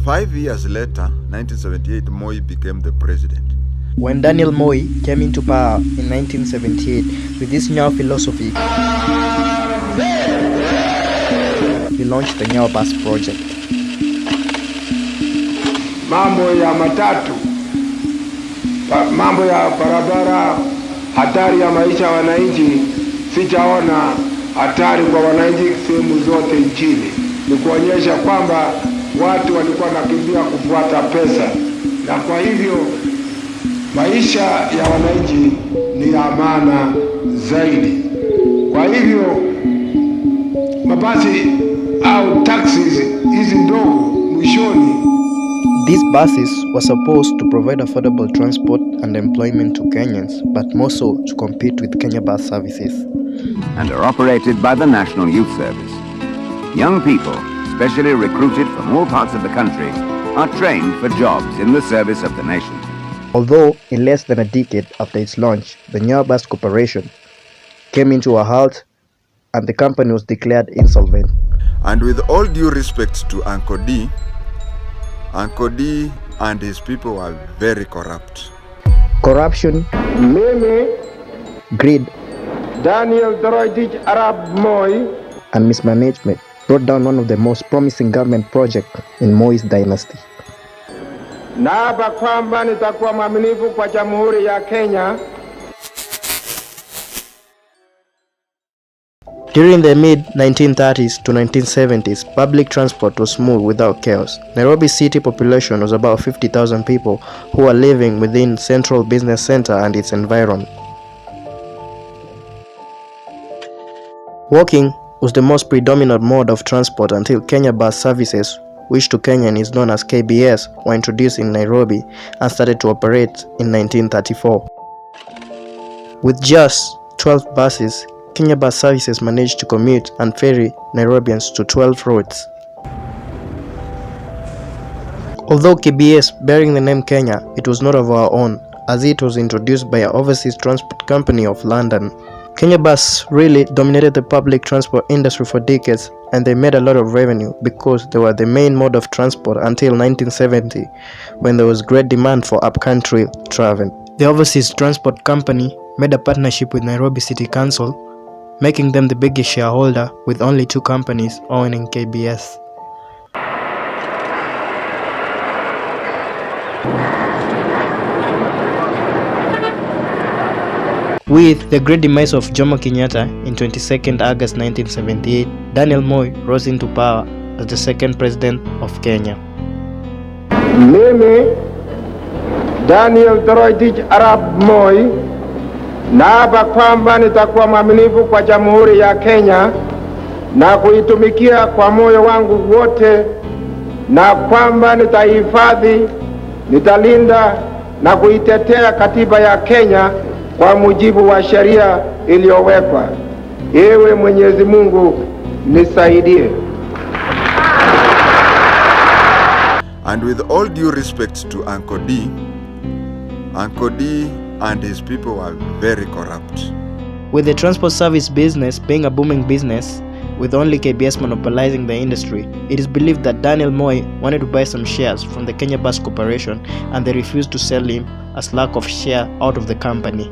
5 years later, 1978, Moi became the president. When Daniel Moi came into power in 1978 with this Nyayo philosophy, he launched the Nyayo Bus project. Mambo ya matatu, mambo ya barabara, hatari ya maisha ya wananchi, sijaona hatari kwa wananchi sehemu zote nchini. Ni kuonyesha kwamba watu walikuwa wanakimbia kufuata pesa, na kwa hivyo maisha ya wananchi ni ya maana zaidi. Kwa hivyo mabasi au taxis hizi ndogo mwishoni. These buses were supposed to provide affordable transport and employment to Kenyans, but more so to compete with Kenya Bus services. And are operated by the National Youth Service. Young people, specially recruited from all parts of the country, are trained for jobs in the service of the nation. Although in less than a decade after its launch, the Nyayo Bus Corporation came into a halt and the company was declared insolvent. And with all due respect to Uncle D and his people were very corrupt. Corruption, greed, Daniel Arab Moi, and mismanagement brought down one of the most promising government projects in Moi's dynasty. Naapa kwamba nitakuwa mwaminifu kwa Jamhuri ya Kenya. During the mid-1930s to 1970s, public transport was smooth without chaos. Nairobi city population was about 50,000 people who were living within Central Business Center and its environment. Walking was the most predominant mode of transport until Kenya Bus services, which to Kenyan is known as KBS, were introduced in Nairobi and started to operate in 1934. With just 12 buses, Kenya Bus services managed to commute and ferry Nairobians to 12 routes. Although KBS bearing the name Kenya, it was not of our own, as it was introduced by an overseas transport company of London. Kenya Bus really dominated the public transport industry for decades, and they made a lot of revenue because they were the main mode of transport until 1970, when there was great demand for upcountry travel. The overseas transport company made a partnership with Nairobi City Council, making them the biggest shareholder, with only 2 companies owning KBS. With the great demise of Jomo Kenyatta in 22nd August 1978, Daniel Moi rose into power as the second president of Kenya. Mimi, Daniel Arab Moi, naapa kwamba nitakuwa mwaminifu kwa Jamhuri ya Kenya na kuitumikia kwa moyo wangu wote, na kwamba nitahifadhi, nitalinda na kuitetea katiba ya Kenya kwa mujibu wa sheria iliyowekwa. Ewe Mwenyezi Mungu nisaidie. And with all due respect to Uncle D and his people were very corrupt. With the transport service business being a booming business, with only KBS monopolizing the industry, it is believed that Daniel Moi wanted to buy some shares from the Kenya Bus Corporation, and they refused to sell him as lack of share out of the company.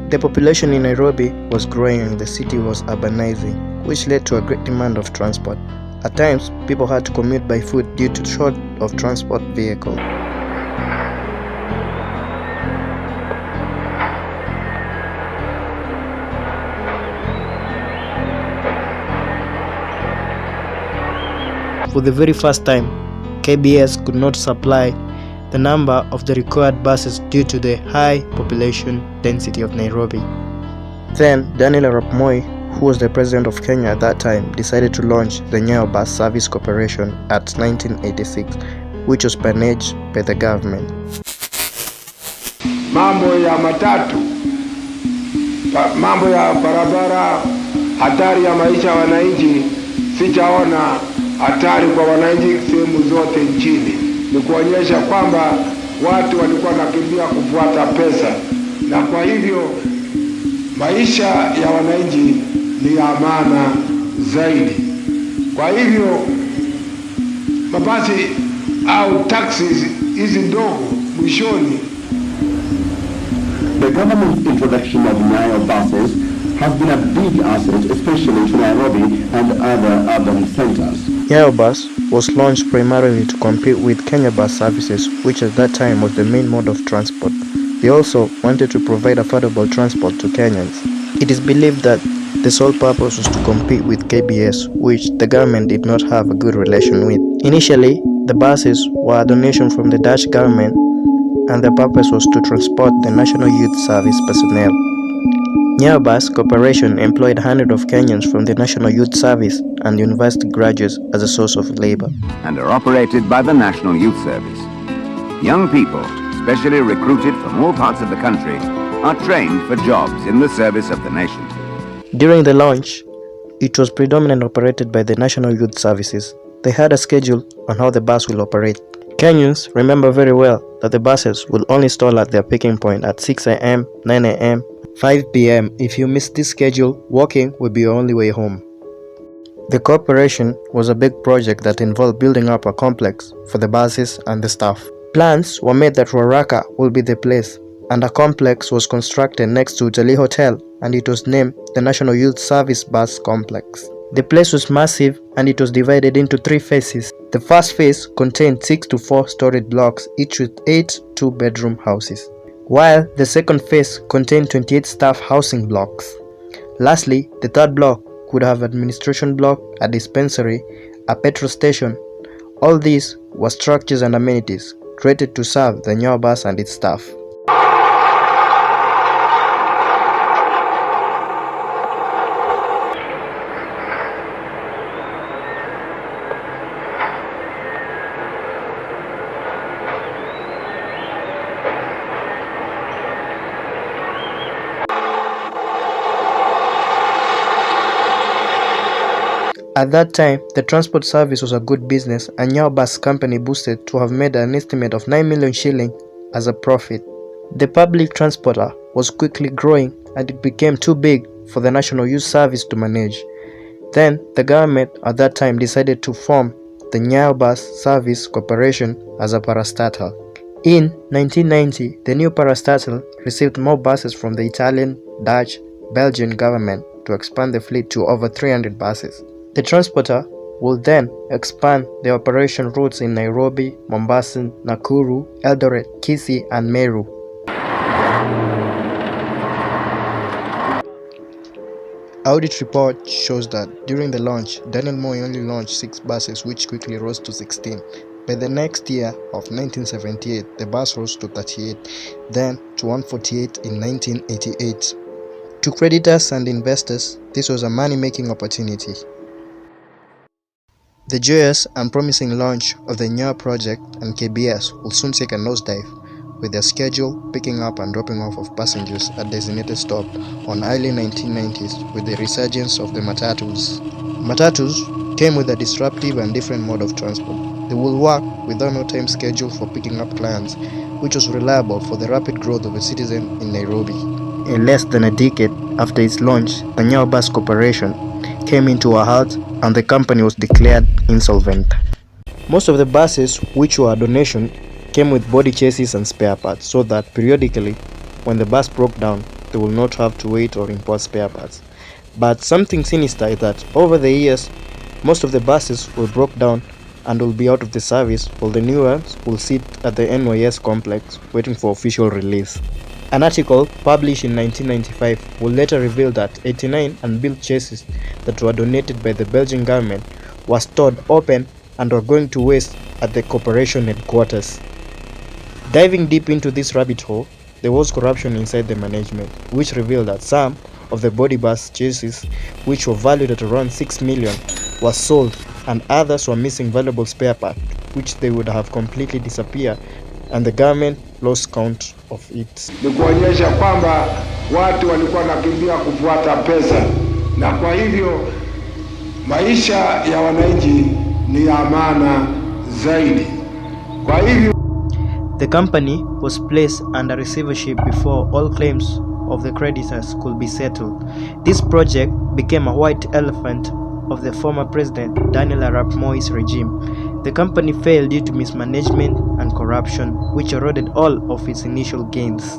The population in Nairobi was growing and the city was urbanizing, which led to a great demand of transport. At times, people had to commute by foot due to short of transport vehicles. For the very first time, KBS could not supply the number of the required buses due to the high population density of Nairobi. Then, Daniel Arap Moi, who was the president of Kenya at that time, decided to launch the Nyayo Bus Service Corporation at 1986, which was managed by the government. Mambo ya matatu, mambo ya barabara, hatari ya maisha ya wananchi, sijaona hatari kwa wananchi sehemu zote nchini. Ni kuonyesha kwamba watu walikuwa wanakimbia kufuata pesa, na kwa hivyo maisha ya wananchi ni ya maana zaidi. Kwa hivyo mabasi au taxis hizi ndogo mwishoni. The government's introduction of Nyayo buses has been a big asset, especially to Nairobi and other urban centers. Nyayo Bus was launched primarily to compete with Kenya Bus services, which at that time was the main mode of transport. They also wanted to provide affordable transport to Kenyans. It is believed that the sole purpose was to compete with KBS, which the government did not have a good relation with. Initially, the buses were a donation from the Dutch government, and the purpose was to transport the National Youth Service personnel. Nyayo Bus Corporation employed hundreds of Kenyans from the National Youth Service and university graduates as a source of labor. And are operated by the National Youth Service. Young people, specially recruited from all parts of the country, are trained for jobs in the service of the nation. During the launch, it was predominantly operated by the National Youth Services. They had a schedule on how the bus will operate. Kenyans remember very well that the buses will only stall at their picking point at 6 a.m., 9 a.m., 5 p.m. If you miss this schedule, walking will be your only way home. The corporation was a big project that involved building up a complex for the buses and the staff. Plans were made that Ruaraka will be the place, and a complex was constructed next to Utalii Hotel, and it was named the National Youth Service Bus Complex. The place was massive and it was divided into 3 phases. The first phase contained 6 to 4 storage blocks, each with 8 two-bedroom houses, while the second phase contained 28 staff housing blocks. Lastly, the third block could have administration block, a dispensary, a petrol station. All these were structures and amenities created to serve the Nyayo Bus and its staff. At that time, the transport service was a good business, and Nyayo Bus Company boasted to have made an estimate of 9 million shilling as a profit. The public transporter was quickly growing and it became too big for the National Youth Service to manage. Then, the government at that time decided to form the Nyayo Bus Service Corporation as a parastatal. In 1990, the new parastatal received more buses from the Italian, Dutch, Belgian government to expand the fleet to over 300 buses. The transporter will then expand the operation routes in Nairobi, Mombasa, Nakuru, Eldoret, Kisii and Meru. Audit report shows that during the launch, Daniel Moi only launched 6 buses, which quickly rose to 16. By the next year of 1978, the bus rose to 38, then to 148 in 1988. To creditors and investors, this was a money-making opportunity. The joyous and promising launch of the Nyayo project and KBS will soon take a nosedive, with their schedule picking up and dropping off of passengers at designated stop on early 1990s with the resurgence of the matatus. Matatus came with a disruptive and different mode of transport. They will work without no time schedule for picking up clients, which was reliable for the rapid growth of a citizen in Nairobi. In less than a decade after its launch, the Nyayo Bus Corporation came into a halt and the company was declared insolvent. Most of the buses, which were a donation, came with body chassis and spare parts, so that periodically, when the bus broke down, they will not have to wait or import spare parts. But something sinister is that over the years, most of the buses will broke down and will be out of the service, while the new ones will sit at the NYS complex waiting for official release. An article published in 1995 will later reveal that 89 unbuilt chassis that were donated by the Belgian government were stored open and were going to waste at the corporation headquarters. Diving deep into this rabbit hole, there was corruption inside the management, which revealed that some of the body bus chassis, which were valued at around 6 million, were sold, and others were missing valuable spare parts, which they would have completely disappeared, and the government lost count of it. Ni kuonyesha kwamba watu walikuwa wanakimbia kufuata pesa, na kwa hivyo maisha ya wananchi ni amana zaidi. Kwa hivyo the company was placed under receivership before all claims of the creditors could be settled. This project became a white elephant of the former President Daniel Moi's regime. The company failed due to mismanagement and corruption, which eroded all of its initial gains.